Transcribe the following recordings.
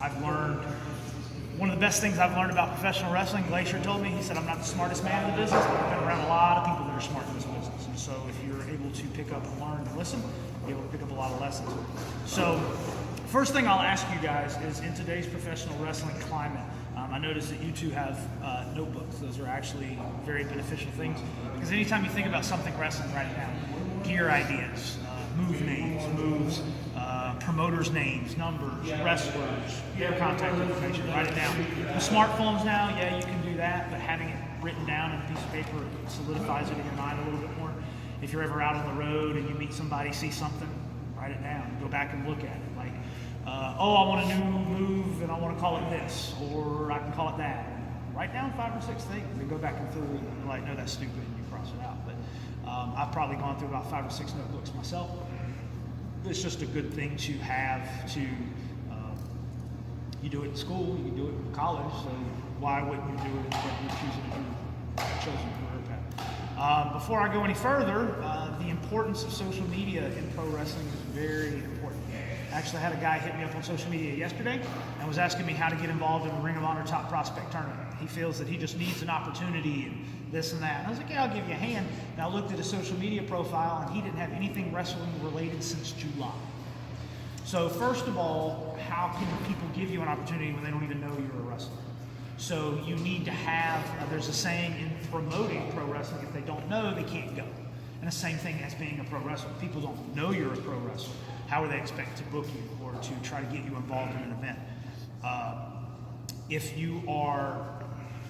I've learned, one of the best things I've learned about professional wrestling, Glacier told me, he said, I'm not the smartest man in the business, but I've been around a lot of people that are smart in this business. And so if you're able to pick up and learn and listen, you're able to pick up a lot of lessons. So first thing I'll ask you guys is, in today's professional wrestling climate, I noticed that you two have notebooks. Those are actually very beneficial things, because anytime you think about something wrestling, write it down. Gear ideas, move names, moves, promoters' names, numbers, wrestlers, their contact information, write it down. With smartphones now, yeah, you can do that, but having it written down on a piece of paper solidifies it in your mind a little bit more. If you're ever out on the road and you meet somebody, see something, write it down. Go back and look at it. Like, oh, I want a new move and I want to call it this, or I can call it that. Write down 5 or 6 things and go back and through and you're like, no, that's stupid, and you cross it out. But I've probably gone through about 5 or 6 notebooks myself. It's just a good thing to have to, you do it in school, you do it in college, so why wouldn't you do it if you're choosing to do a chosen career path? Before I go any further, the importance of social media in pro wrestling is very important. Actually, I had a guy hit me up on social media yesterday and was asking me how to get involved in the Ring of Honor Top Prospect Tournament. He feels that he just needs an opportunity and this and that. And I was like, yeah, I'll give you a hand. And I looked at his social media profile and he didn't have anything wrestling related since July. So first of all, how can people give you an opportunity when they don't even know you're a wrestler? So you need to have, there's a saying in promoting pro wrestling, if they don't know, they can't go. And the same thing as being a pro wrestler. People don't know you're a pro wrestler. How are they expected to book you or to try to get you involved in an event? If you are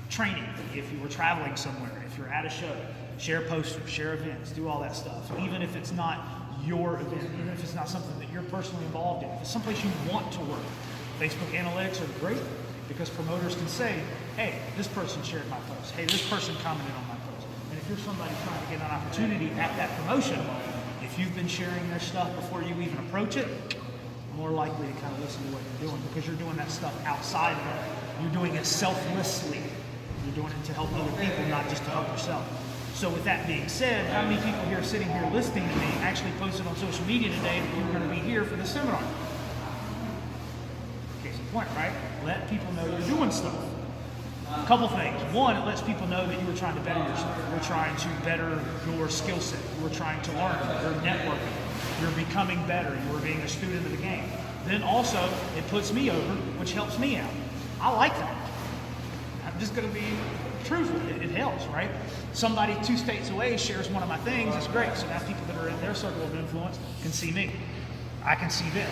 training, if you were traveling somewhere, if you're at a show, share posters, share events, do all that stuff. Even if it's not your event, even if it's not something that you're personally involved in, if it's someplace you want to work. Facebook analytics are great because promoters can say, hey, this person shared my post. Hey, this person commented on my post. And if you're somebody trying to get an opportunity at that promotion, if you've been sharing their stuff before you even approach it, more likely to kind of listen to what you're doing, because you're doing that stuff outside of it. You're doing it selflessly. You're doing it to help other people, not just to help yourself. So with that being said, how many people here sitting here listening to me actually posted on social media today that you were going to be here for the seminar? Case in point, right? Let people know you're doing stuff. A couple things. One, it lets people know that you were trying to better yourself. You're trying to better your skill set. You were trying to learn. You're networking. You're becoming better. You were being a student of the game. Then also, it puts me over, which helps me out. I like that. I'm just going to be truthful. It helps, right? Somebody 2 states away shares one of my things. It's great. So now people that are in their circle of influence can see me. I can see them.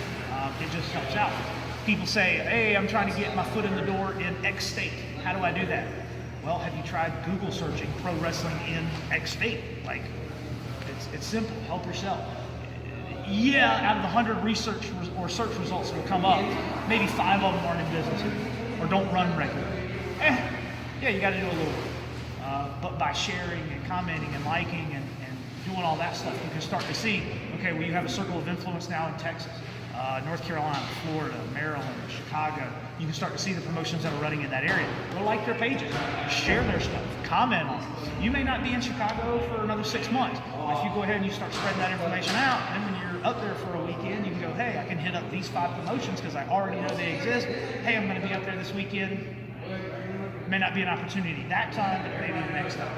It just helps out. People say, hey, I'm trying to get my foot in the door in X state. How do I do that? Well, have you tried Google searching pro wrestling in X state? Like, it's simple. Help yourself. Yeah, out of the 100 research or search results that will come up, maybe 5 of them aren't in business or don't run regularly. Yeah, you got to do a little bit. But by sharing and commenting and liking and doing all that stuff, you can start to see, okay, well, you have a circle of influence now in Texas, North Carolina, Florida, Maryland, Chicago. You can start to see the promotions that are running in that area. Go like their pages, share their stuff, comment on it. You may not be in Chicago for another 6 months, but if you go ahead and you start spreading that information out, and when you're up there for a weekend, you can go, hey, I can hit up these 5 promotions because I already know they exist. Hey, I'm going to be up there this weekend. May not be an opportunity that time, but maybe the next time.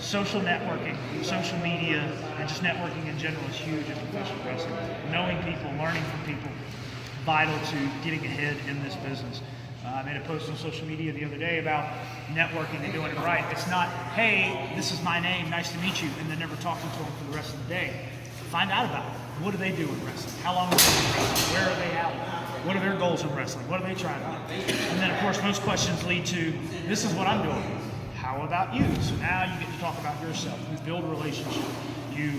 Social networking, social media, and just networking in general is huge in professional wrestling. Knowing people, learning from people, vital to getting ahead in this business. I made a post on social media the other day about networking and doing it right. It's not, hey, this is my name, nice to meet you, and then never talking to them for the rest of the day. Find out about it. What do they do in wrestling? How long have they been wrestling? Where are they out? What are their goals in wrestling? What are they trying to do? And then, of course, most questions lead to, this is what I'm doing. How about you? So now you get to talk about yourself. You build relationships. You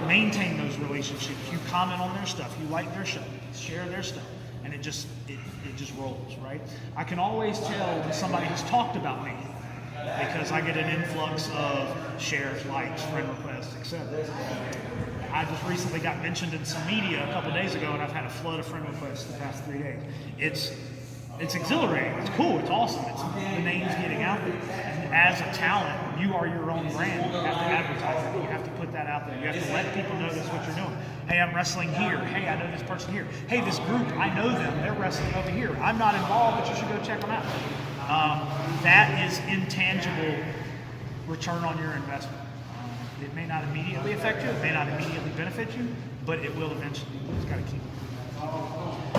maintain those relationships. You comment on their stuff. You like their stuff. Share their stuff. And it just rolls, right? I can always tell when somebody has talked about me because I get an influx of shares, likes, friend requests, etc. I just recently got mentioned in some media a couple days ago, and I've had a flood of friend requests the past 3 days. It's exhilarating. It's cool. It's awesome. It's the name's getting out there. And as a talent, you are your own brand. You have to advertise it. You have to put that out there. You have to let people know that's what you're doing. Hey, I'm wrestling here. Hey, I know this person here. Hey, this group, I know them. They're wrestling over here. I'm not involved, but you should go check them out. That is intangible return on your investment. It may not immediately affect you. It may not immediately benefit you, but it will eventually. You just got to keep it.